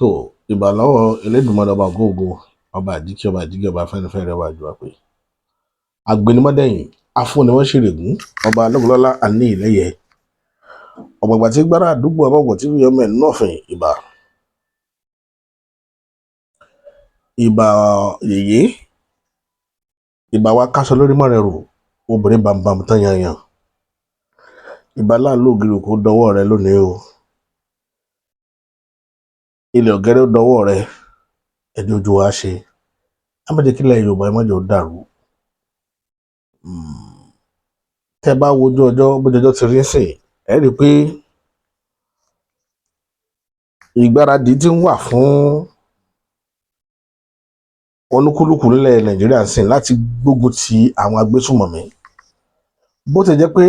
tó ìbà lọ́wọ́ Elédùmarè ọba ògóògó ọba àjíkí ọba àjíkí ọba Afẹ́nifẹ́re ọba àjùwà pé àgbẹnimọ́dẹ̀yìn afúnimọ́ṣẹ̀rẹ̀gùn ọba lọ́gọ́lọ́lá àní ìlẹ́yẹ ọ̀gbàgbà tí gbára àdúgbò ọmọọ̀gbọ̀n tí yọmọ ẹ̀ nọ́ọ̀fìn ìbà ìbà yèyé ìbà wa káṣọ lórí mọ́rẹ̀ rò obìnrin bàmbàm tán yanyan ìbà láàlú ògiri kò dọwọ́ rẹ lónìí o ilẹ̀ ọ̀gẹ́rẹ́ dọwọ́ rẹ ẹni ojú wa ṣe ámẹ́jẹkílẹ̀ Yorùbá ẹmọ́jọ dàrú tẹ bá wojú ọjọ́ bójọjọ́ ti rí sìn ẹ rí i pé ìgbáradì ti ń wà fún olúkúlùkù nílẹ̀ Nàìjíríà sìn láti gbógun ti àwọn agbésùmọ̀mí bó ti jẹ́ pé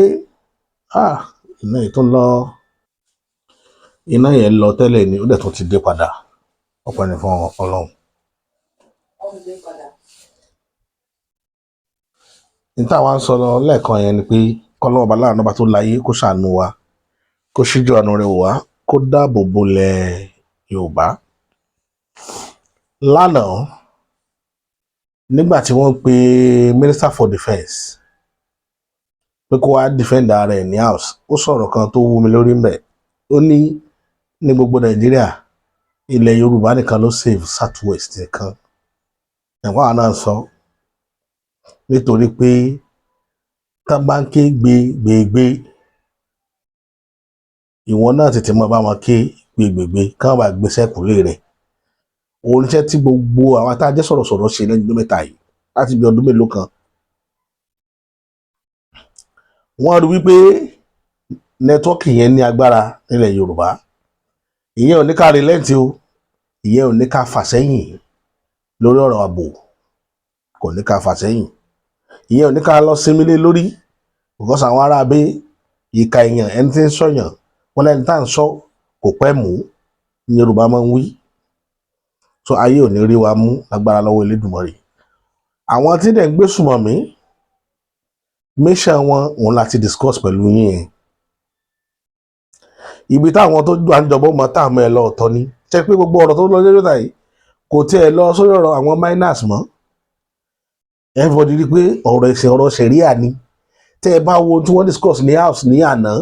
iná yìí tó ń lọ iná yẹn lọ tẹ́lẹ̀ ni ó dẹ̀ tún ti dé padà ọpẹ́ ni fún Ọlọ́run. níta wa ń sọ lọ lẹ́ẹ̀kan yẹn ni pé kọ́lọ́wọ́ bá láàánú bá tó láyé kó ṣàánú wa kó ṣíjú àánú rẹ̀ wò wá kó dáàbò bolẹ̀ Yorùbá. lánàá nígbà tí wọ́n pe Minister for Defence pé kó wá defend ara ẹ̀ ní house ó sọ̀rọ̀ kan tó wú mi lórí mbẹ̀ ó ní gbogbo Nàìjíríà ilẹ̀ Yorùbá nìkan ló save Southwest nìkan ẹ̀kọ́ àwọn náà sọ nítorí pé tá bá ń ké gbégbégbé ìwọ náà tètè mọ bá wọn ké gbégbégbé káwọn bá gbé sẹ́kùlé rẹ̀ oníṣẹ́ tí gbogbo àwọn tá a jẹ́ sọ̀rọ̀sọ̀rọ̀ ṣe lẹ́nu ọdún mẹ́ta yìí láti bí ọdún mélòó kan wọ́n rí wípé nẹ́tíwọ́ọ̀kì yẹn ní agbára nílẹ̀ Yorùbá ìyẹn ò ní ká relent o ìyẹn ò ní ká fà sẹ́yìn lórí ọ̀rọ̀ ààbò kò ní ká fà sẹ́yìn ìyẹn ò ní ká lọ sinmi lé lórí because àwọn ará abé ìka èèyàn ẹni tí ń sọ̀yàn wọn lẹ́ni tá à ń sọ kò pẹ́ mú ní Yorùbá máa ń wí so ayé ò ní rí wa mú agbára lọ́wọ́ Elédùmarè àwọn tí dẹ̀ ń gbé sùmọ̀mí mission wọn òun láti discuss pẹ̀lú yín yẹn ibi táwọn tó à ń jọbọ́ mọ́ táàmù ẹ̀ lọ ọ̀tọ̀ ni ṣe pé gbogbo ọ̀rọ̀ tó lọ lórí ọ̀tà yìí kò tiẹ̀ lọ sórí ọ̀rọ̀ àwọn miners mọ́ everybody rí pé ọ̀rọ̀ ẹ̀sìn ọ̀rọ̀ ṣẹ̀ríà ni tẹ́ ẹ bá wo tí wọ́n discuss ní house ní àná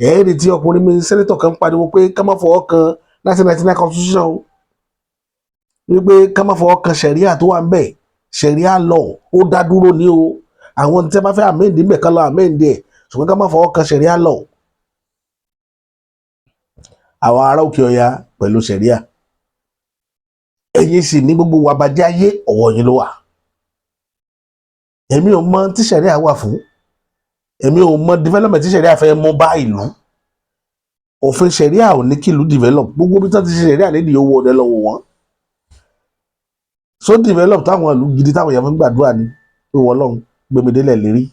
ẹ̀ẹ́rì tí ọkùnrin mi sẹ́nẹ́tọ̀ kan pariwo pé ká má fọwọ́ kan 1999 constitution wípé ká má fọwọ́ kan ṣẹ̀ríà tó wà ń bẹ̀ ṣẹ̀ríà law ó dá dúró ní o àwọn tí wọ́n bá fẹ́ amend ń bẹ̀ ká lọ amend ẹ̀ ṣùgbọ́n ká má fọwọ́ kan ṣẹ̀ríà law àwọn ará òkè ọya pẹ̀lú ṣẹ̀ríà ẹ̀yin sì ní gbogbo wa bàjẹ́ ayé ọwọ́ yín ló wà èmi ò mọ tí ṣẹ̀ríà wà fún èmi ò mọ development tí ṣẹ̀ríà fẹ́ mú bá ìlú òfin ṣẹ̀ríà ò ní kí ìlú develop gbogbo bí wọ́n ti ṣe ṣẹ̀ríà nídìí owó ọdẹ lọ́wọ́ wọn so develop táwọn ìlú gidi táwọn èèyàn fi ń gbàdúrà ní pé wọ́n lọ́hùn gbẹmídélẹ̀ lérí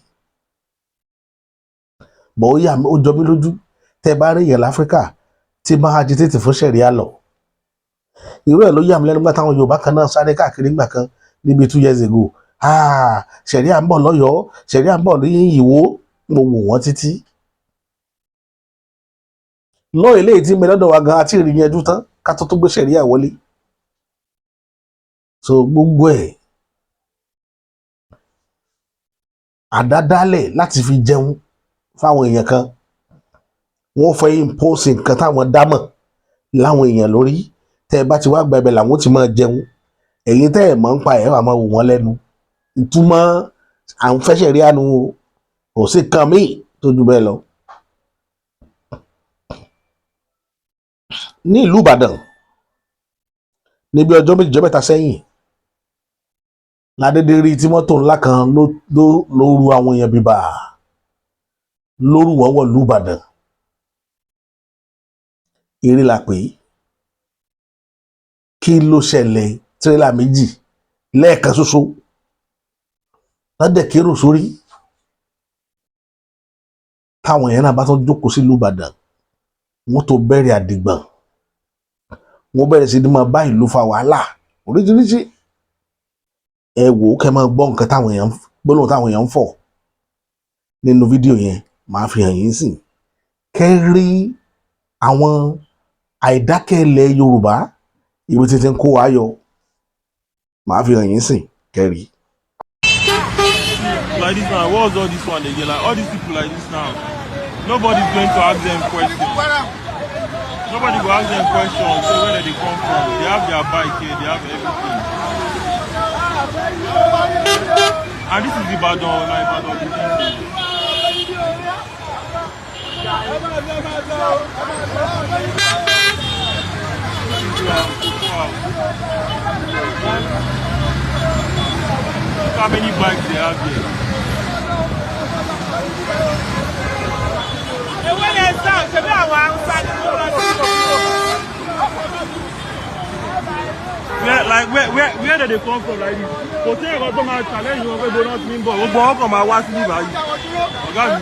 bọ̀ ó yà ó jọ mí lójú tẹ́ bá rí èèyàn láfíríkà tí máa agitate fún ṣẹ̀ríà lọ irú ẹ̀ ló yà mí lẹ́nu nígbà táwọn Yorùbá kan náà sáré káàkiri nígbà kan níbi 2 years ago ṣẹ̀ríà ń bọ̀ lọ́yọ̀ọ́ ṣẹ̀ríà ń bọ̀ ní Ìwó mo wò wọ́n títí lọ́ọ̀ eléyìí tí mi lọ́dọ̀ wa gan àti ìrìnyẹjú tán ká tó gbé ṣẹ̀ríà wọlé so gbogbo ẹ̀ àdádálẹ̀ láti fi jẹun fáwọn èèyàn kan wọ́n fẹ́ impose nǹkan táwọn dámọ̀ láwọn èèyàn lórí tẹ́ ẹ bá ti wá gba ibẹ̀ làwọn ti máa jẹun ẹ̀yin tẹ́ ẹ̀ mọ̀ ń pa ẹ̀ wà máa wò wọ́n lẹ́nu ìtumọ̀ à ń fẹ́ ṣẹ̀ríà nu kò sí kan míì tó ju bẹ́ẹ̀ lọ. ní ìlú Ìbàdàn níbi ọjọ́ méjì mẹ́ta sẹ́yìn ládédé rí tí mọ́tò ńlá kan ló ru àwọn èèyàn bíbà lóru wọn wọ̀ ìlú Ìbàdàn eré la pè é kí ló ṣẹlẹ̀ tírélà méjì lẹ́ẹ̀kan ṣoṣo ládẹ̀ kérò sórí táwọn èèyàn náà bá tún jókòó sí ìlú Ìbàdàn wọ́n tó bẹ̀rẹ̀ àdìgbọ̀n wọ́n bẹ̀rẹ̀ sí ní máa bá ìlú fa wàhálà oríṣiríṣi ẹ wò ó kẹ́ máa gbọ́ nǹkan táwọn èèyàn gbólóhùn táwọn èèyàn ń fọ̀ nínú fídíò yẹn máa fi hàn yín sìn kẹ́ rí àwọn àìdákẹ́ ilẹ̀ Yorùbá ibi tí ti ń kó wa yọ màá fi hàn yín sìn kẹrì. Like this now, what's all this one again? Like all these people like this now, nobody's going to ask them questions. Nobody will ask them questions, say where they come from. They have their bike here, they have everything. And this is Ibadan, like Ibadan. Look how many bikes they have here. Like where did they come from like this? Kò tí ẹ̀kọ́ tó máa challenge wọn pé donut ní bọ̀ gbogbo ọkọ̀ máa wá sí ibà yìí. Ọ̀gá mi,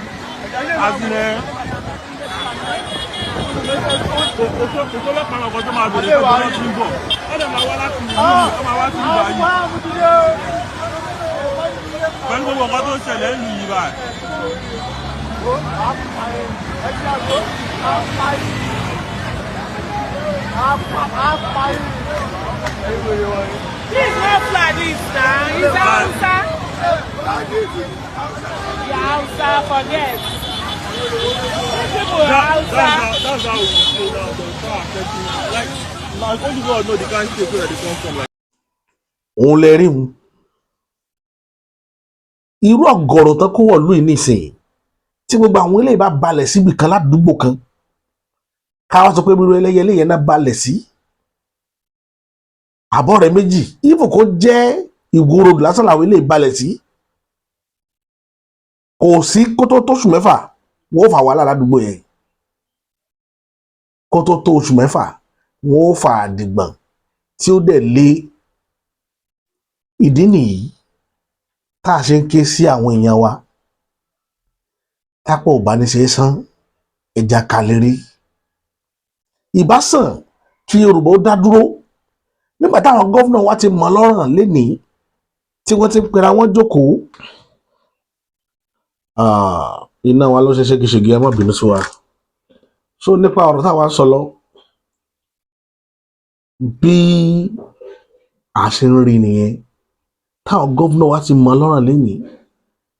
àtìlẹ̀ kò tó lọ́pàá ọkọ̀ tó máa bèrè pé donut ní bọ̀. Ó dẹ̀ máa wá láti ìlú mi, ó máa wá sí ibà yìí. Pẹ̀lú gbogbo ọkọ̀ tó ṣẹlẹ̀ ń lù yìí báyìí. Please not fly this now. Is that Hausa? Yeah, Hausa, forget. These people are Hausa. That's how we say now. Like only God know the kind of people that they come from. Like. Òun lè rí mu irú ọ̀gọ̀rọ̀ tán kó wọ̀lú yìí nísìnyí tí gbogbo àwọn eléyìí bá balẹ̀ síbi kan ládùúgbò kan káwá sọ pé irú ẹlẹ́yẹlé yẹn náà balẹ̀ sí àbọ̀ rẹ̀ méjì ìfò kó jẹ́ ìgboro lásán làwọn eléyìí balẹ̀ sí kò sí kótó tó oṣù mẹ́fà wọ́n fà wàhálà ládùúgbò yẹn kótó tó oṣù mẹ́fà wọ́n fà àdìgbọ̀n tí ó dẹ̀ lé ìdí nìyí tá a ṣe ń ké sí àwọn èèyàn wa tápọ̀ ìbánisẹ́ sán ẹja kalérí ìbásàn kí Yorùbá ó dá dúró nígbà táwọn gómìnà wa ti mọ̀ lọ́rùn lénìí tí wọ́n ti ń pera wọ́n jókòó iná wa ló ṣe ṣégeṣége ẹ má bínú sí wa so nípa ọ̀rọ̀ táwa ń sọ lọ bí a ṣe ń rí nìyẹn táwọn gómìnà wa ti mọ̀ lọ́rùn lénìí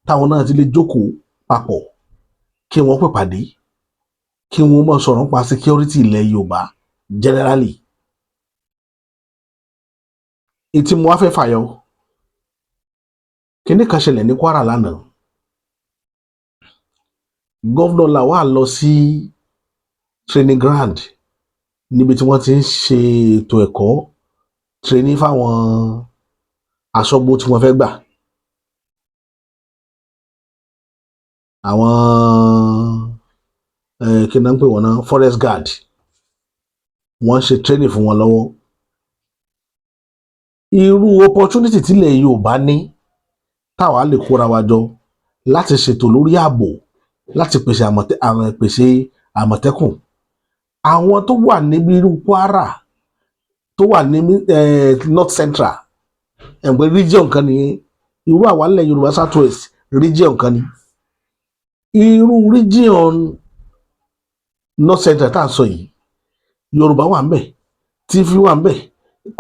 táwọn náà ti lè jókòó papọ̀ kí wọ́n pè pàdé kí wọ́n mọ̀ sọ̀rọ̀ nípa security ilẹ̀ Yorùbá generally ìtì mo wá fẹ́ fàyọ kíní kan ṣẹlẹ̀ ní Kwara lánàá gómìnà Lawal lọ sí training ground níbi tí wọ́n ti ń ṣe ètò ẹ̀kọ́ training fáwọn aṣọ́gbó tí wọ́n fẹ́ gbà àwọn kí náà ń pè wọ́n náà forest guard wọ́n ṣe training fún wọn lọ́wọ́ irú opportunity tílẹ̀ Yorùbá ní táwa lè kóra wa jọ láti ṣètò lórí ààbò láti pèsè àmọ̀tẹ́kùn àwọn tó wà níbi irú Kwara tó wà ní North Central ẹ̀gbẹ́ region kan ní irú àwa ilẹ̀ Yorùbá South West region kan ní irú region North Central tá à ń sọ yìí Yorùbá wà ń bẹ̀ Tífì wà ń bẹ̀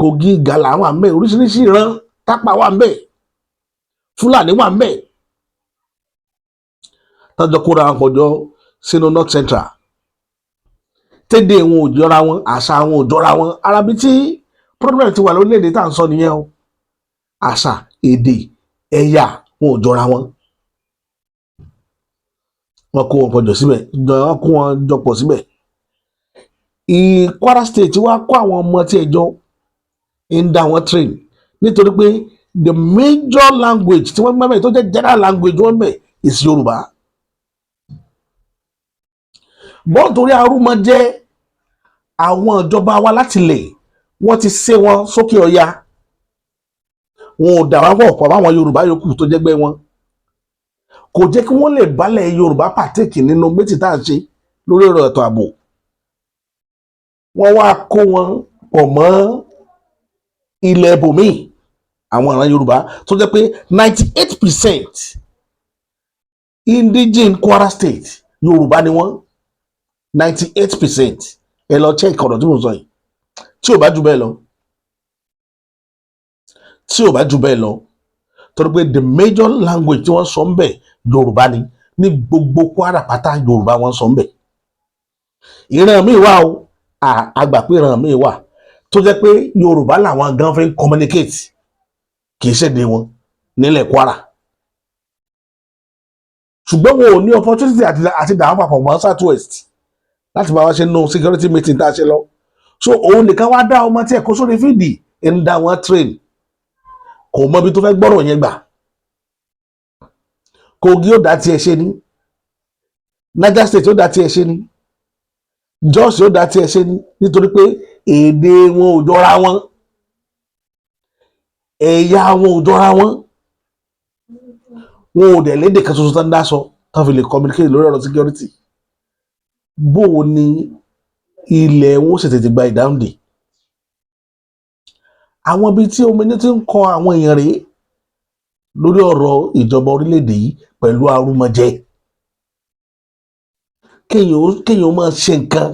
Kogi Gàlà wà ń bẹ̀ oríṣiríṣi ìran Tápà wà ń bẹ̀ Fúlàní wà ń bẹ̀ tọ́jọ́ kóra wọn pọ̀jọ́ sínú North Central tédè wọn ò jọra wọn àṣà wọn ò jọra wọn arábí tí problem ti wà lórílẹ̀‐èdè tá à ń sọ nìyẹn o àṣà èdè ẹ̀yà wọn ò jọra wọn wọn kó wọn pọ̀jọ́ síbẹ̀ wọn kó wọn jọ pọ̀ síbẹ̀ Kwara State wá kó àwọn ọmọ tí ẹjọ́ ń dá wọn train nítorí pé the major language tí wọ́n mẹ́mẹ́ tó jẹ́ general language wọ́n mẹ́ is Yorùbá bọ́n torí arúmọ jẹ́ àwọn ìjọba wa láti lè wọ́n ti sé wọn sókè ọya wọn ò dà wá pọ̀ pọ̀ báwọn Yorùbá yòókù tó jẹ́gbẹ́ wọn kò jẹ́ kí wọ́n lè bálẹ̀ Yorùbá pàtẹ́kì nínú méjì tá à ń ṣe lórí ọ̀rọ̀ ètò ààbò wọ́n wá kó wọn pọ̀ mọ́ ilẹ̀ ibòmíì àwọn ìran Yorùbá tó jẹ́ pé 98% indigene Kwara State Yorùbá ni wọ́n 98% ẹ lọ check ọ̀rọ̀ tí mo sọ yìí tí ò bá jù bẹ́ẹ̀ lọ tí ò bá jù bẹ́ẹ̀ lọ torí pé the major language tí wọ́n sọ ń bẹ̀ Yorùbá ni ní gbogbo Kwara pátá Yorùbá wọ́n sọ ń bẹ̀. Ìran míì wà o àgbà pé ìran míì wà tó jẹ́ pé Yorùbá làwọn gan fi ń communicate kì í ṣèdè wọn nílẹ̀ Kwara ṣùgbọ́n wọn ò ní opportunity àti dàwọn papọ̀ mọ́ South West láti bá wa ṣe no security meeting tá a ṣe lọ so òun nìkan wá dá ọmọ tí ẹ̀ kó sórí fídì ń dá wọn train kò mọ ibi tó fẹ́ gbọ́rọ̀ yẹn gbà Kogi ó dá tiẹ̀ ṣe ni Niger State ó dá tiẹ̀ ṣe ni Jos ó dá tiẹ̀ ṣe ni nítorí pé èdè wọn ò jọra wọn ẹ̀yà wọn ò jọra wọn wọn ò dẹ̀ lédè kan ṣoṣo tán dá sọ tán fi lè communicate lórí ọ̀rọ̀ security bó o ní ilẹ̀ wọn ó sì tètè gba ìdáhùn dè àwọn ibi tí omi ti ń kọ àwọn èèyàn rèé lórí ọ̀rọ̀ ìjọba orílẹ̀-èdè yìí pẹ̀lú arúmọjẹ kéèyàn máa ṣe nǹkan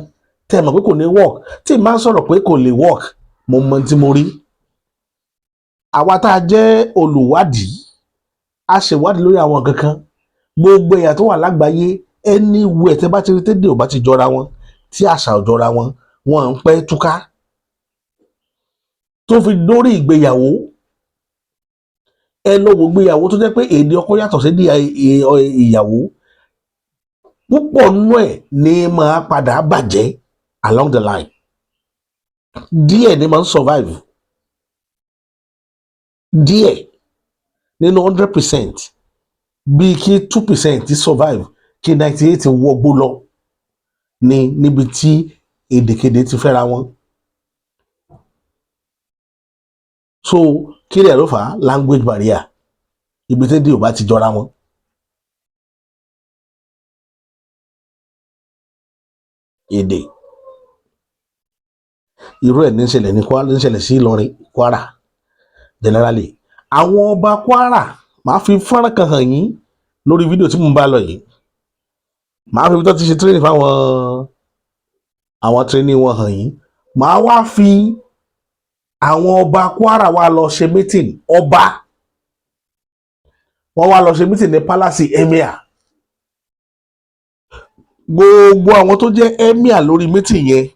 tẹ́ ẹ mọ̀ pé kò ní work tí ì máa ń sọ̀rọ̀ pé kò lè work mo mọ tí mo rí àwa tá a jẹ́ olùwádìí a ṣèwádìí lórí àwọn nǹkan kan gbogbo ẹ̀yà tó wà lágbàáyé anywhere tẹ́ bá ti rí tẹ́dẹ̀ ò bá ti jọra wọn tí àṣà ò jọra wọn wọn ń pẹ́ túká tó fi dórí ìgbéyàwó ẹ lọ wo ìgbéyàwó tó jẹ́ pé èdè ọkọ yàtọ̀ sí ìyàwó púpọ̀ nínú ẹ̀ ní máa padà bàjẹ́ along the line díẹ̀ ní máa ń survive díẹ̀ nínú 100% bíi kí 2% ti survive kí 98 wọgbó lọ níbi tí èdèkedè ti fẹ́ra wọn so kí lè ló fà á language barrier ibi tí èdè ò bá ti jọra wọn. Èdè irú ẹ̀ ní ṣẹlẹ̀ ní Kwara ní ṣẹlẹ̀ sí Ìlọrin Kwara generally àwọn ọba Kwara màá fi fọ́nrán kan hàn yín lórí fídíò tí mo bá lọ yìí màá fi ibi tó ti ṣe training fáwọn àwọn training wọn hàn yín màá wá fi àwọn ọba Kwara wá lọ ṣe meeting ọba wọn wá lọ ṣe meeting ní palace emir gbogbo àwọn tó jẹ́ emir lórí meeting yẹn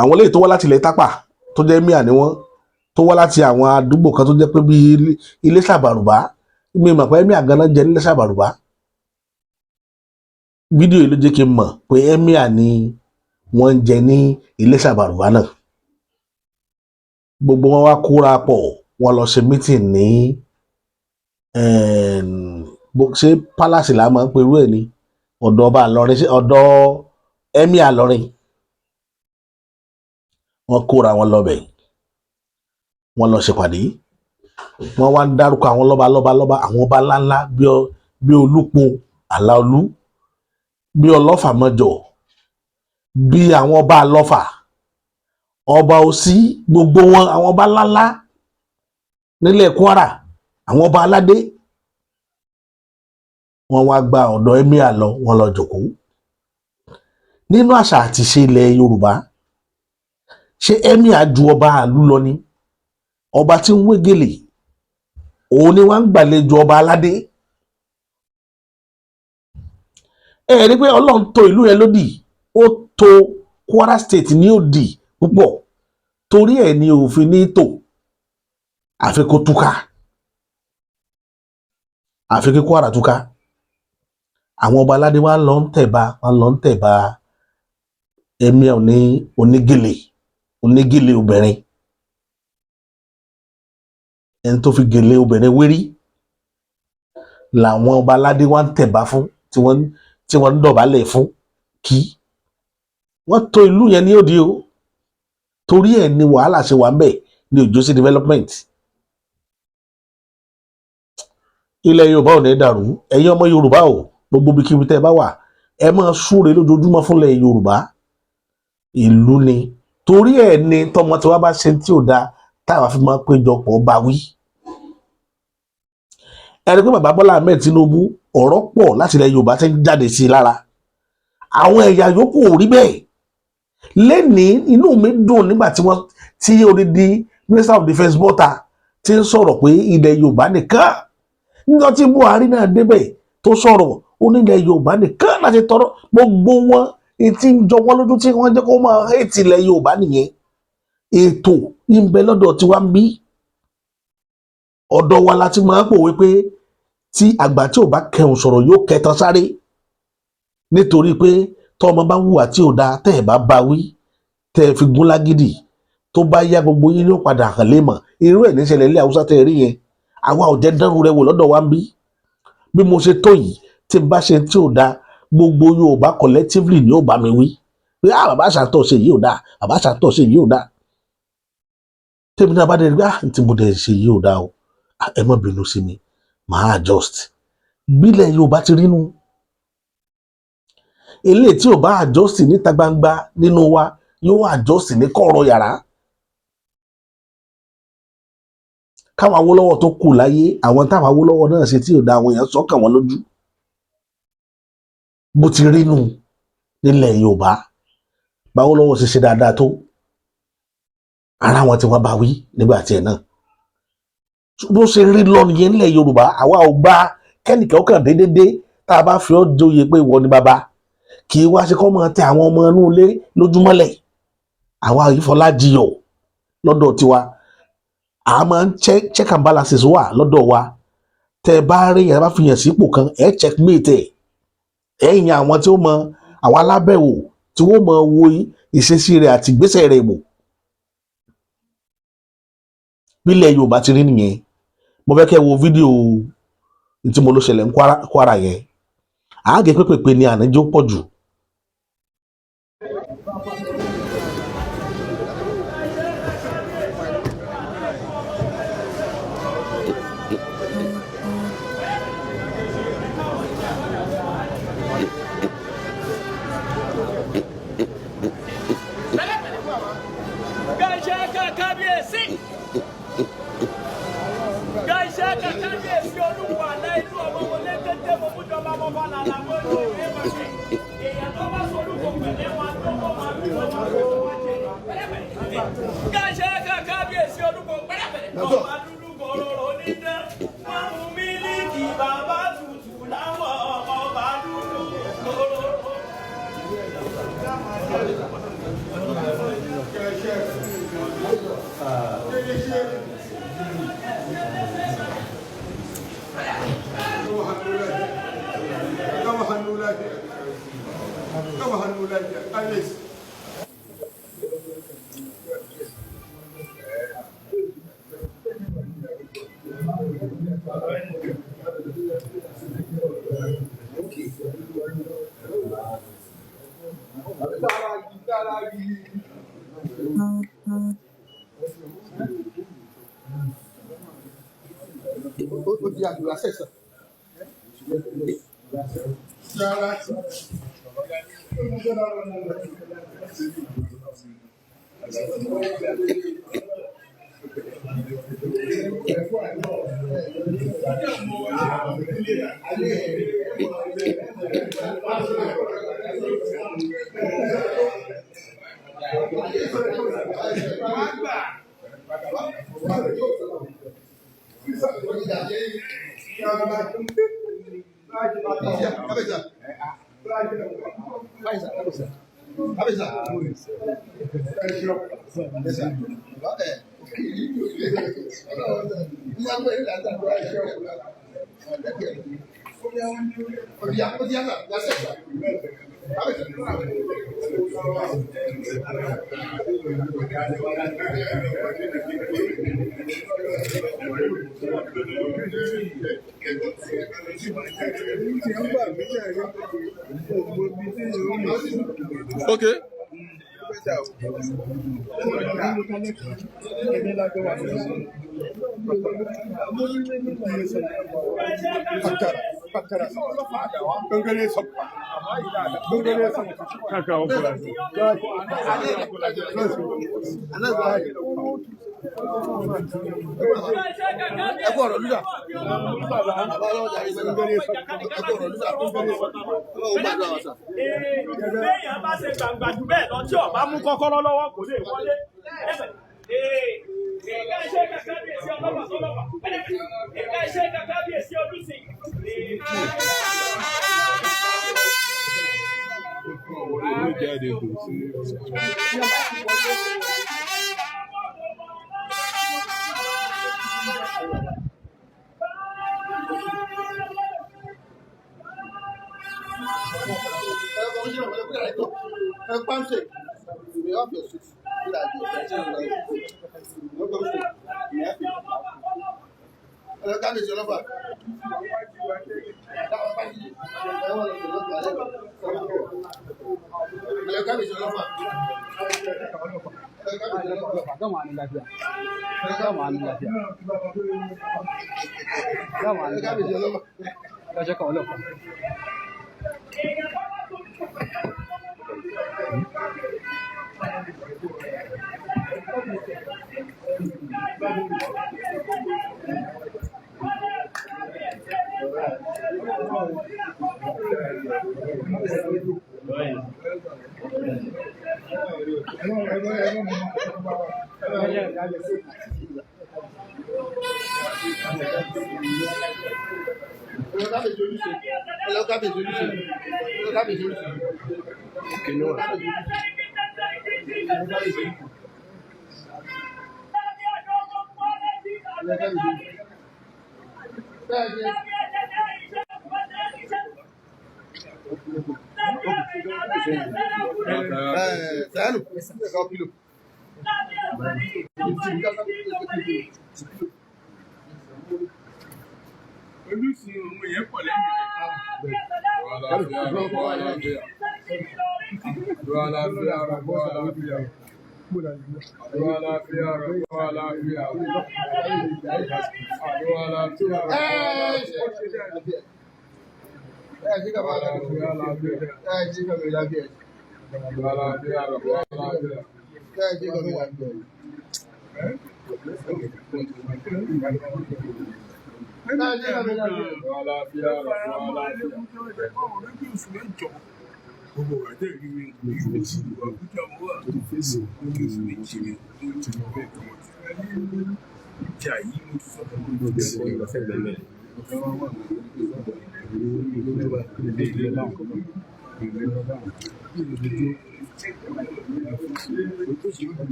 àwọn eléyìí tó wá láti ilẹ̀ Tápà tó jẹ́ emir ni wọ́n tó wá láti àwọn àdúgbò kan tó jẹ́ pé bíi Iléṣà Bàrùbá mi mọ̀ pé emir ganan jẹ́ ní Iléṣà Bàrùbá fídíò yìí ló jẹ́ kí n mọ̀ pé emir ni wọ́n ń jẹ ní Iléṣà Bàrùbá náà gbogbo wọn wá kóra pọ̀ wọn lọ ṣe meeting ní ṣé palace là máa ń perú ẹ̀ ní ọ̀dọ̀ ọba Ìlọrin ọ̀dọ̀ emir Ìlọrin wọn kóra wọn lọ́bẹ̀ wọn lọ ṣèpàdé wọn wá ń dárúkọ àwọn lọ́ba àwọn ọba ńláńlá bí Olúpo Àlàolú bí Ọlọ́fà Mọ́jọ̀ bí àwọn ọba Àlọ́fà ọba Òsì gbogbo wọn àwọn ọba ńláńlá nílẹ̀ Kwara àwọn ọba aládé wọn wá gba ọ̀dọ̀ emir lọ wọn lọ jókòó nínú àṣà àti ṣe ilẹ̀ Yorùbá ṣé emir ju ọba àlú lọ ni ọba tí ń wé gèlè òun ni wọ́n ń gbàlejò ọba aládé ẹ rí pé Ọlọ́run tò ìlú yẹn lódì ó tò Kwara State ní òdì púpọ̀ torí ẹ̀ ní òfin ní tò àfi kó túká àfi kí Kwara túká àwọn ọba aládé wa lọ ń tẹ̀ba emir ní onígèlè obìnrin ẹni tó fi gèlè obìnrin wérí làwọn ọba aládé wa ń tẹ̀ba fún tí wọ́n ń dọ̀bálẹ̀ fún kí wọ́n tò ìlú yẹn ní òdì o torí ẹ̀ ni wàhálà ṣe wà ń bẹ̀ ní òjò sí development ilẹ̀ Yorùbá ò ní dàrú ẹ̀yin ọmọ Yorùbá o gbogbo ibikíbi tẹ́ ẹ bá wà ẹ máa súre lójoojúmọ́ fúnlẹ̀ Yorùbá ìlú ni torí ẹ̀ ni tọmọ tí wàá bá ṣe tí ò dáa táwa fi máa péjọpọ̀ bá wí. ẹni pé bàbá Bọ́lá Ahmed Tinubu ọ̀rọ̀ pọ̀ láti ilẹ̀ Yorùbá ti ń jáde sí i lára àwọn ẹ̀yà yòókù ò rí bẹ́ẹ̀ lẹ́nìí inú mi dùn nígbà tí odidi Minister of Defence bọ́ta tí ń sọ̀rọ̀ pé ilẹ̀ Yorùbá nìkan níjọ́ tí Buhari náà débẹ̀ tó sọ̀rọ̀ ó ní ilẹ̀ Yorùbá nìkan láti tọrọ gbogbo wọn tí ń jọ wọn lójú tí wọ́n jẹ́ kó máa hẹ́ẹ̀tì ilẹ̀ Yorùbá nìyẹn ètò ìbẹ lọ́dọ̀ tiwa ń bí ọ̀dọ̀ wa láti máa pòwe pé tí àgbà tí ò bá kẹhùn sọ̀rọ̀ yóò kẹtan sáré nítorí pé tọ́mọ bá wùwà tí ò dáa tẹ́ ẹ̀ bá bá wí tẹ́ ẹ fi gún lágídì tó bá yá gbogbo yín ló padà hàn lé mọ̀ irú ẹ̀ níṣẹ̀lẹ̀ ilé Haúsá tẹ́ ẹ rí yẹn àwa ò jẹ́ dánrù rẹ wò lọ́dọ̀ wa ń bí mo ṣe tó yìí tí n bá ṣe tí ò dáa gbogbo Yorùbá collectively ni ó bá mi wí pé bàbá àṣàtọ̀ ṣe yìí ò dáa bàbá àṣàtọ̀ ṣe yìí ò dáa tèmi náà bá dé rí tí mo dẹ̀ ṣe yìí ò dáa o ẹ má bínú sí mi màá adjust bílẹ̀ Yorùbá ti rí nu eléyìí tí ò bá adjust níta gbangba nínú wa yóò adjust ní kọ̀rọ̀ yàrá káwọn Awólọ́wọ̀ tó kù láyé àwọn táwọn Awólọ́wọ̀ náà ṣe tí ò da àwọn èèyàn sọ́kàn wọn lójú bó ti rí nu nílẹ̀ Yorùbá báwo lọ́wọ́ ṣe ṣe dáadáa tó ara wọn tí wọ́n bá wí nígbà tí ẹ̀ náà bó ṣe rí lọ nìyẹn nílẹ̀ Yorùbá àwa ò gba kẹ́nìkan kàn déédéé tá a bá fi ọ́ joyè pé ìwọ ni bàbá kì í wá ṣe kọ́ máa tẹ àwọn ọmọ inú ilé lójúmọ́lẹ̀ àwa ìfọlájiyọ̀ lọ́dọ̀ tiwa a máa ń check and balances wà lọ́dọ̀ wa tẹ bá rí yẹn bá fi yàn sípò kan ẹ checkmate ẹ yan àwọn tí ó mọ àwọn alábẹ̀wò tí wọ́n mọ wo ìṣesí rẹ̀ àti ìgbésẹ̀ rẹ̀ wò bílẹ̀ Yorùbá ti rí nìyẹn mo fẹ́ kẹ́ wo fídíò tí mo lọ ṣẹlẹ̀ ń Kwara yẹn àágé pépèpé ni ànájó pọ̀ jù. Okay. Béèyàn bá ṣe gbàgbà jù bẹ́ẹ̀ lọ tí ọba mú kọ́kọ́rọ́ lọ́wọ́ kò lè wọlé.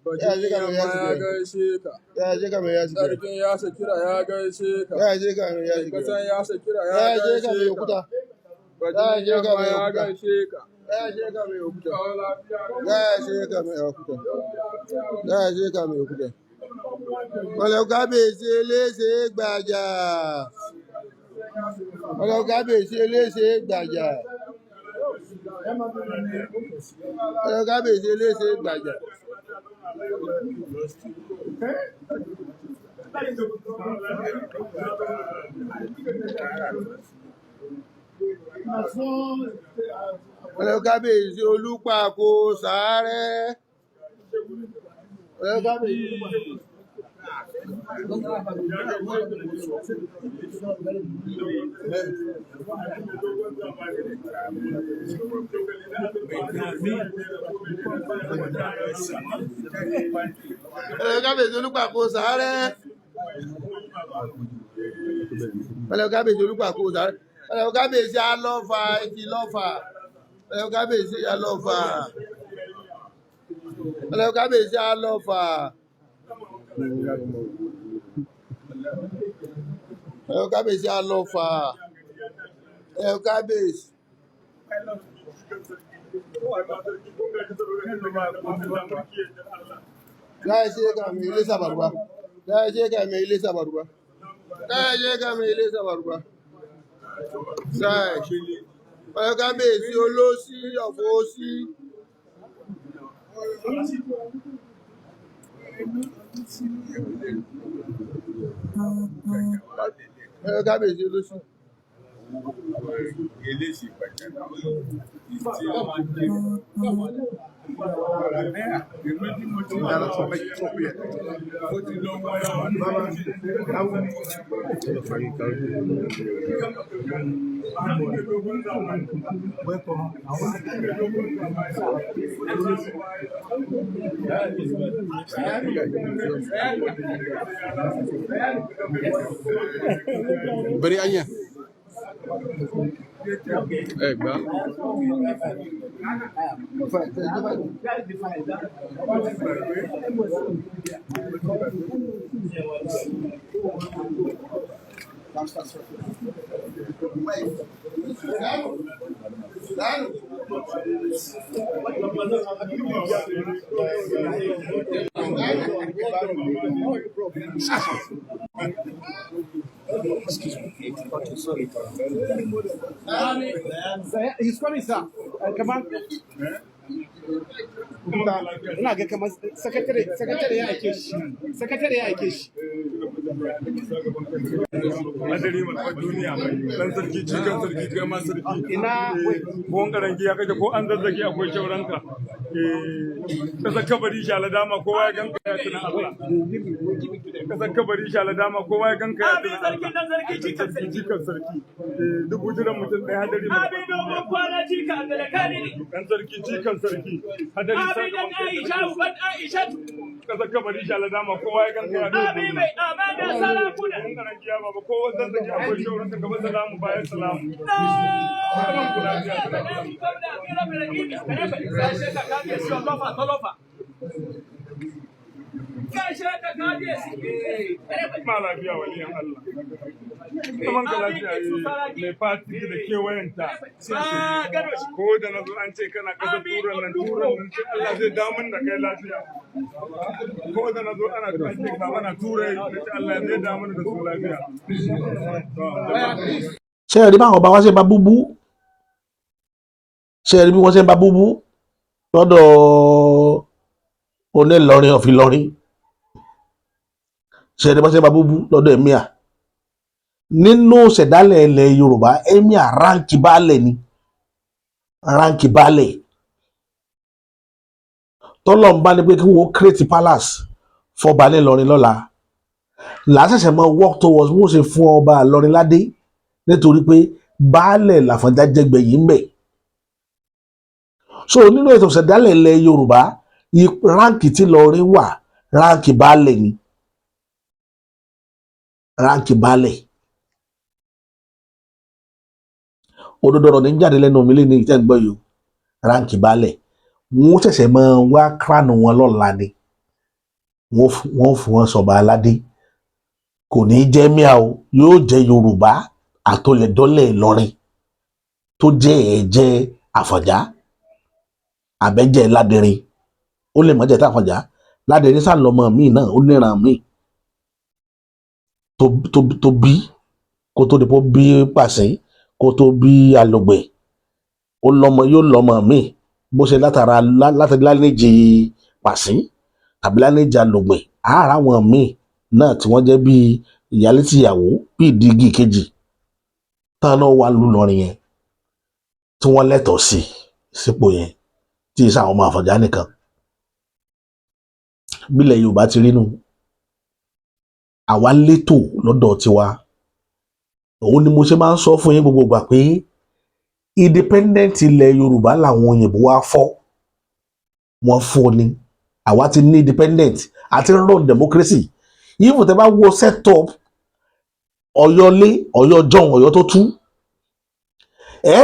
Ya je ka mai ya gaishe ka. Ya je ka mai ya shiga. Sarkin ya shakira ya gaishe ka. Ya je ka mai ya shiga. Kasan ya shakira ya gaishe ka. Ya je ka mai okuta. Ya je ka mai ya gaishe ka. Ya je ka mai okuta. Ya je ka mai okuta. Ya je ka mai okuta. Ọlọ kábíyèsí eléṣe gbàjà. Ọlọ kábíyèsí eléṣe gbàjà. Ọlọ kábíyèsí eléṣe gbàjà. Ọlọ kábíyèsí Olúpàkó Sàárẹ̀. Ọlọ kábíyèsí Olúpàkó Sàárẹ̀. Ọlọ kábíyèsí Olúpàkó Sàárẹ̀. Ọlọ kábíyèsí Alọ́fà Ìfìlọ́fà. Ọlọ kábíyèsí Alọ́fà. Ọlọ kábíyèsí Alọ́fà. Ọlọ kábíyèsí Alọ́fà. Ọlọ kábíyèsí. Láì ṣe ká mi ilé sàbàrùbá. Láì ṣe ká mi ilé sàbàrùbá. Láì ṣe ká mi ilé sàbàrùbá. Ọlọ kábíyèsí Olóṣì ọ̀fọ̀ Òṣì. Ọlọ kábíyèsí Olóṣì. Beri anya. Gba. Excuse me. Okay, sorry. He's coming, sir. Come on. Ina ga kamar sakatare ya aike shi. Sakatare ya aike shi. Madari mai duniya dan sarki cikin sarki kai ma sarki. Ina bongaren giya kake ko an zazzage akwai shauranka. Kasar kabari shala dama kowa ya ganka ya tuna Allah. Kasar kabari shala dama kowa ya ganka ya tuna Allah. Dan sarki cikin sarki. Dubu jiran mutum ɗaya hadari mai. Abi dogon kwana cika da kani ne. Dan sarki cikin sarki. Hadari sai dan Aisha uban Aisha. Kasar kabari shala dama kowa ya ganka ya tuna. Abi mai amana sarakuna. Bongaren giya baba kowa zazzage akwai shauranka gaba salamu bayan salamu. Ma lafiya waliyan Allah. Kaman ka lafiya mai fati da kewayenta. Ko da na zo an ce kana kasa turan nan ce Allah zai damun da kai lafiya. Ko da na zo ana ce ka mana turai da ce Allah zai damun da su lafiya. Ṣé ẹ rí báwọn ọba wá ṣe bá búbú? Ṣé ẹ rí bí wọ́n ṣe ń bá búbú lọ́dọ̀ onílọrin of Ìlọrin? Ṣé ẹ rí bí wọ́n ṣe ń bá búbú lọ́dọ̀ emir? Nínú ṣẹ̀dálẹ̀ ilẹ̀ Yorùbá emir ránkì baálẹ̀ ni, ránkì baálẹ̀. Tọ́lọ̀ ń bá ní pé kí wọ́n create palace fọba nílọrin lọ́la, làásẹ̀sẹ̀ mọ́ work towards wọ́n ṣe fún ọba Ìlọrin ládé, nítorí pé baálẹ̀ l'Àfọ̀njá jẹgbẹ̀ yìí ń bẹ̀. So nínú ètò ìṣẹ̀dálẹ̀ ilẹ̀ Yorùbá ránkì tí Ìlọrin wà ránkì baálẹ̀ ni, ránkì baálẹ̀. Òdodo ọ̀rọ̀ ní jáde lẹ́nu mi lẹ́nu ìtẹ́ ń gbọ́ yìí, ránkì baálẹ̀. Wọ́n ṣẹ̀ṣẹ̀ máa wá crown wọn lọ́la ni, wọ́n fún wọn sọba aládé kò ní jẹ́ míà o yóò jẹ́ Yorùbá àtọlẹ̀dọ́lẹ̀ Ìlọrin tó jẹ́ ẹ̀jẹ̀ Àfọ̀njá àbẹ́jẹ́ Ládẹrin ó lè mọ́ jẹ́ tàfọ̀njá Ládẹrin sàlọ́mọ míì náà ó níran míì tó bí kó tó di pé ó bí Pàṣín kó tó bí Alògbè ó lọ́mọ yóò lọ́mọ míì bó ṣe láti Láléjì Pàṣín tàbí Láléjì Alògbè àárá wọn míì náà tí wọ́n jẹ́ bíi ìyálé tìyàwó bíi ìdígì kejì táwọn náà wà lù lọrin yẹn tí wọ́n lẹ́tọ̀ọ́ sí sípò yẹn tí ì sáwọn ọmọ Àfọ̀njá nìkan bílẹ̀ Yorùbá ti rí nù àwa létò lọ́dọ̀ tiwa òun ni mo ṣe máa ń sọ fún yín gbogbo ìgbà pé independent ilẹ̀ Yorùbá làwọn òyìnbó wá fọ́ wọ́n fọ́ ni àwa ti ní independent àti run democracy yìí fò tẹ́ bá wo set up Ọ̀yọ́ lé Ọ̀yọ́ john Ọ̀yọ́ tó tú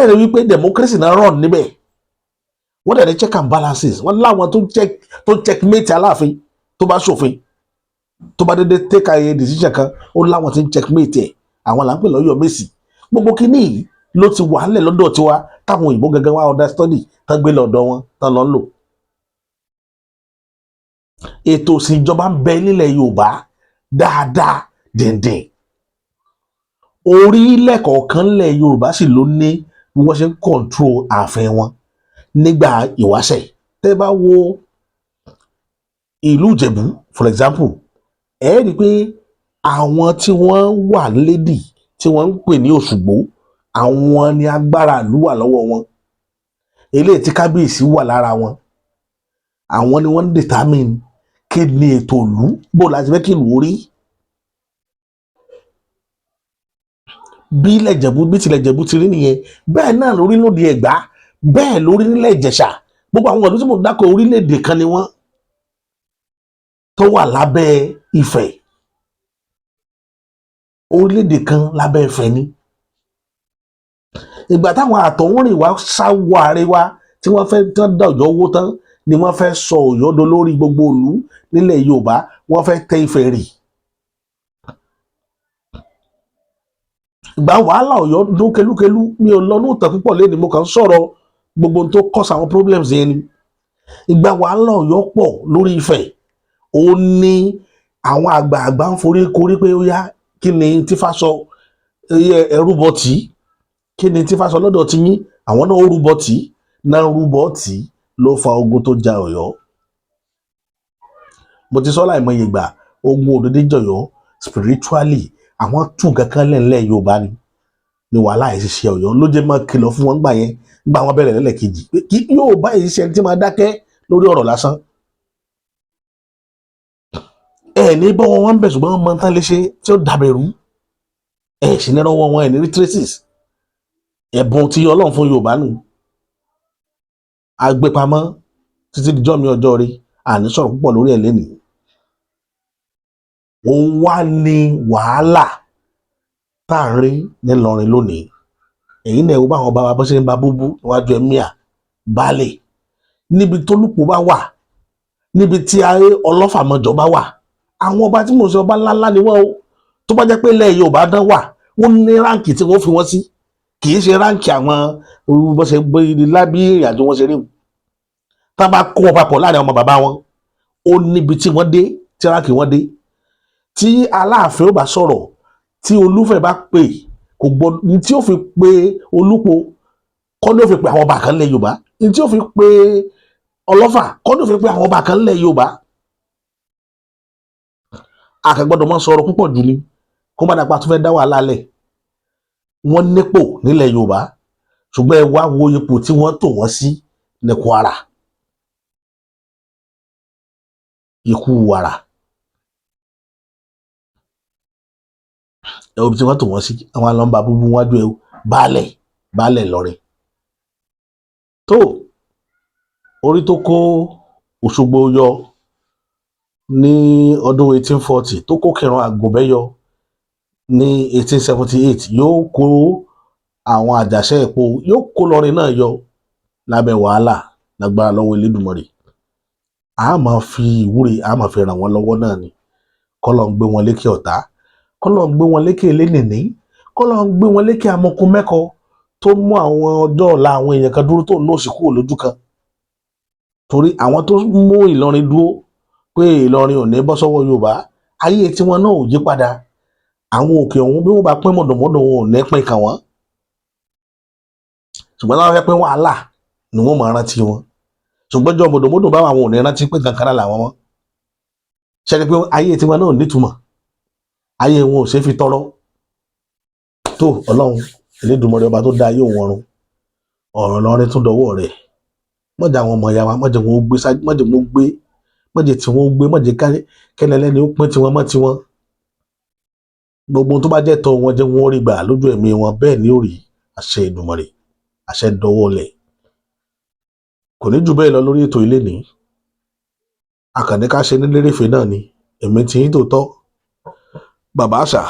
rí wípé democracy náà run níbẹ̀ wọ́n dẹ̀ ní check and balances wọ́n láwọn tó checkmate Aláàfin tó bá ṣòfin tó bá dédé take a decision kan ó láwọn tí ń checkmate ẹ̀ àwọn là ń pè lọ́yọ̀ Mèsì gbogbo kínní yìí ló ti wà nílẹ̀ lọ́dọ̀ tiwa táwọn òyìnbó gangan wá understudy tán gbé lọ́dọ̀ wọn tán lọ́ ń lò. ètò ìṣèjọba ń bẹ nílẹ̀ Yorùbá dáadáa dẹ̀ndẹ̀ orílẹ̀ kọ̀ọ̀kan nílẹ̀ Yorùbá sì ló ní bí wọ́n ṣe ń control ààfin wọn nígbà ìwáṣẹ̀ tẹ́ bá wo ìlú Ìjẹ̀bú for example rí i pé àwọn tí wọ́n wà lédì tí wọ́n ń pè ní Òṣùgbó àwọn ni agbára ìlú wà lọ́wọ́ wọn eléyìí tí kábíyèsí wà lára wọn àwọn ni wọ́n ń determine kí ni ètò ìlú bó láti fẹ́ kí ìlú rí bí tilẹ̀ Ìjẹ̀bú ti rí nìyẹn bẹ́ẹ̀ náà lórí lóde Ẹ̀gbá bẹ́ẹ̀ lórí nílẹ̀ Ìjẹ̀ṣà gbogbo àwọn ìlú tí mo dákọ̀ orílẹ̀-èdè kan ni wọ́n tó wà lábẹ́ Ifẹ̀ orílẹ̀-èdè kan lábẹ́ Ifẹ̀ ni ìgbà táwọn àtọ̀húnrìn wá sáwọ àríwá tí wọ́n fẹ́ tán dá Ọ̀yọ́ owó tán ni wọ́n fẹ́ sọ Ọ̀yọ́ dolórí gbogbo ìlú nílẹ̀ Yorùbá wọ́n fẹ́ tẹ Ifẹ̀ rì ìgbà wàhálà Ọ̀yọ́ dún kelúkelú mi ò lọ ní ìtàn púpọ̀ lẹ́ni mo kàn ń sọ̀rọ̀ gbogbo tó cause àwọn problems yẹn ni ìgbà wàhálà Ọ̀yọ́ pọ̀ lórí Ifẹ̀ ó ní àwọn àgbààgbà ń forí korí pé ó yá kí ni Tífá sọ ẹrúbọ tí kí ni Tífá sọ lọ́dọ̀ tí yín àwọn náà ó rúbọ tí náà rúbọ tí ló fa ogun tó ja Ọ̀yọ́ mo ti sọ láìmọye ìgbà ogun òdòdó jọyọ spiritually àwọn tún kankan lẹ́ńlẹ̀ Yorùbá ni wàhálà yìí ṣe Ọ̀yọ́ ló jẹ́ máa kìlọ̀ fún wọn gbà yẹn gbà wọn bẹ̀rẹ̀ lẹ́lẹ́kejì pé kí Yorùbá yìí ṣe ẹni tí máa dákẹ́ lórí ọ̀rọ̀ lásán ní bọ́ wọn bẹ̀ ṣùgbọ́n wọn máa ń tán léṣe tí ó dàbẹ̀rú sì ní rọwọ́ wọn ní traces ẹ̀bùn tí Ọlọ́run fún Yorùbá nù agbépamọ́ títí dijọ́ mi ọjọ́ rí àní sọ̀rọ̀ púpọ̀ lórí ẹ̀ lẹ́nìí òun wá ní wàhálà tá à ń rí nílọrin lónìí èyí náà bá àwọn bàbá bó ṣe ń ba búbú níwájú ẹ̀míà baálẹ̀ níbi tó lùpọ̀ bá wà níbi tí ọlọ́fàmọ́jọ bá wà àwọn ọba tí mo sọ ọba ńláńlá ni wọ́n o tó bá jẹ́ pé ilẹ̀ Yorùbá dán wà wọ́n ní ráǹkì tí wọ́n fi wọ́n sí kì í ṣe ráǹkì àwọn bó ṣe gbé lábí ìrìnàjò wọn ṣe rí tá a bá kó wọn papọ̀ láàrin ọmọ bàbá wọn ó níbi tí wọ́n dé tí ráǹkì wọn dé tí Aláàfin ó bá sọ̀rọ̀ tí Olúfẹ̀ bá pè kò gbọ́ ní tí ó fi pe Olúpo kọ́ ní ó fi pe àwọn ọba kan lẹ̀ Yorùbá ní tí ó fi pe Ọlọ́fà kọ́ ní ó fi pe àwọn ọba kan lẹ̀ Yorùbá àkàgbọ́dọ̀ mọ́ sọ̀rọ̀ púpọ̀ jù ni kó má dàpá tó fẹ́ dá wàhálà lẹ̀ wọ́n nípò nílẹ̀ Yorùbá ṣùgbọ́n ẹ wá wo ipò tí wọ́n tò wọ́n sí ní Kwara ikú wàrà ẹ wo tí wọ́n tò wọ́n sí àwọn alọ́nba búbú wájú ẹ baálẹ̀ lọ́rin tó orí tó kó Òṣogbo yọ ní ọdún 1840 tó kó Kírun Àgùnbẹ́ yọ ní 1878 yóò kó àwọn àjàṣẹ́ epo yóò kó lọ́rin náà yọ lábẹ́ wàhálà lágbára lọ́wọ́ Elédùmarè a máa fi ìwúre a máa fi ràn wọ́n lọ́wọ́ náà ni kọ́lọ́ ń gbé wọn lékè ọ̀tá kọ́lọ́ ń gbé wọn lékè elénìní kọ́lọ́ ń gbé wọn lékè amọ̀kun mẹ́kọ tó mú àwọn ọjọ́ ọ̀la àwọn èèyàn kan dúró tó náà sì kúrò lójú kan torí àwọn tó mú Ìlọrin dúró pé Ìlọrin ò ní bọ́ sọ́wọ́ Yorùbá ayé tiwọn náà ò yí padà àwọn òkè ọ̀hún bí wọ́n bá pín mọ̀dọ̀mọ́dọ̀ wọn ò ní pín kàn wọ́n ṣùgbọ́n láwọn fẹ́ pín wàhálà ni wọ́n máa rántí wọn ṣùgbọ́n jọ mọ̀dọ̀mọ́dọ̀ báwọn àwọn ò ní rántí pé kankan náà làwọn mọ́ ṣẹ́ni pé ayé tiwọn náà ò nítumọ̀ ayé wọn ò ṣe fi tọrọ tó Ọlọ́run Elédùmarè ọba tó dá ayé òun ọ̀run ọ̀rọ̀ Ìlọrin tún dọwọ́ rẹ̀ mọ̀jẹ̀ àwọn ọmọ ìyá wa mọ̀jẹ̀ wọn ó gbé mọ̀jẹ̀ tí wọ́n ó gbé mọ̀jẹ̀ kẹ́lẹ́lẹ́ni ó pín tiwọn mọ́ tiwọn gbogbo tó bá jẹ́ tọ́ wọn jẹ́ wọn ó rí gbà lójú ẹ̀mí wọn bẹ́ẹ̀ ni ó rí àṣẹ Èdùmàrè àṣẹ dọwọ́ lẹ̀ kò ní jù bẹ́ẹ̀ lọ lórí ètò ilé ní àkànní ká ṣe ní lérèfé náà ni èmi tí yín tòótọ́ bàbá àṣà